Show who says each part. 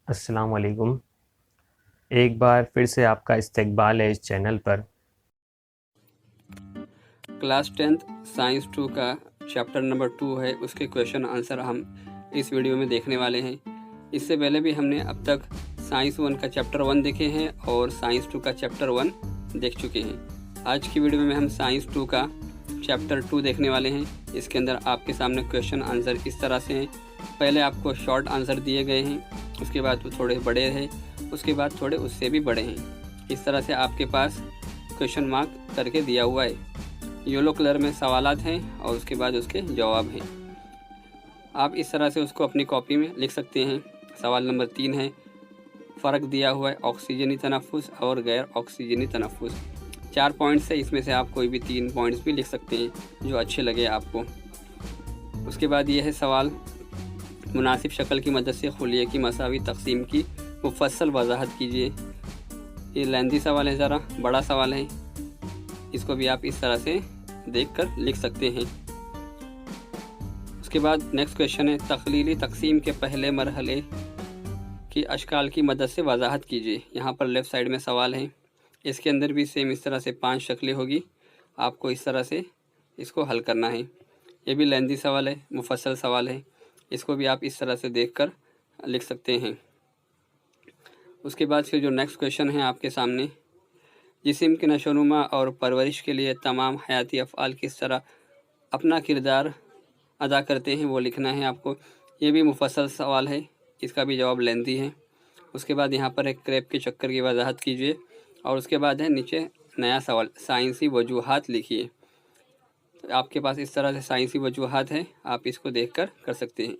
Speaker 1: अस्सलाम वालेकुम। एक बार फिर से आपका इस्तकबाल है इस चैनल पर।
Speaker 2: क्लास 10th साइंस 2 का चैप्टर नंबर 2 है, उसके क्वेश्चन आंसर हम इस वीडियो में देखने वाले हैं। इससे पहले भी हमने अब तक साइंस 1 का चैप्टर 1 देखे हैं और साइंस 2 का चैप्टर 1 देख चुके हैं। आज की वीडियो में हम साइंस 2 का चैप्टर 2 देखने वाले हैं। इसके अंदर आपके सामने क्वेश्चन आंसर इस तरह से हैं। पहले आपको शॉर्ट आंसर दिए गए हैं, उसके बाद वो थोड़े बड़े हैं, उसके बाद थोड़े उससे भी बड़े हैं। इस तरह से आपके पास क्वेश्चन मार्क करके दिया हुआ है। येलो कलर में सवालात हैं और उसके बाद उसके जवाब हैं। आप इस तरह से उसको अपनी कॉपी में लिख सकते हैं। सवाल नंबर 3 है, फ़र्क दिया हुआ है ऑक्सीजनी तनफ़ुस और गैर ऑक्सीजनी तनफ़ुस। 4 पॉइंट्स है, इसमें से आप कोई भी 3 पॉइंट्स भी लिख सकते हैं जो अच्छे लगे आपको। उसके बाद ये है सवाल, मुनासिब शक्ल की मदद से खुलिये की मसावी तकसीम की मुफस्सल वजाहत कीजिए। ये लेंथी सवाल है, ज़रा बड़ा सवाल है, इसको भी आप इस तरह से देखकर लिख सकते हैं। उसके बाद नेक्स्ट क्वेश्चन है, तख्लीली तकसीम के पहले मरहले की अशकाल की मदद से वजाहत कीजिए। यहाँ पर लेफ़्ट साइड में सवाल है, इसके अंदर भी सेम इस तरह से 5 शक्लें होगी, आपको इस तरह से इसको हल करना है। ये भी लेंथी सवाल है, मुफस्सल सवाल है, इसको भी आप इस तरह से देखकर लिख सकते हैं। उसके बाद फिर जो नेक्स्ट क्वेश्चन है आपके सामने, जिस्म की नशोनुमा और परवरिश के लिए तमाम हयाती अफ़आल किस तरह अपना किरदार अदा करते हैं वो लिखना है आपको। ये भी मुफस्सल सवाल है, इसका भी जवाब लेंथी है। उसके बाद यहाँ पर एक क्रैब के चक्कर की वजाहत कीजिए और उसके बाद है नीचे नया सवाल, साइंसी वजूहात लिखिए। तो आपके पास इस तरह से साइंसी वजूहात है, आप इसको देखकर कर सकते हैं।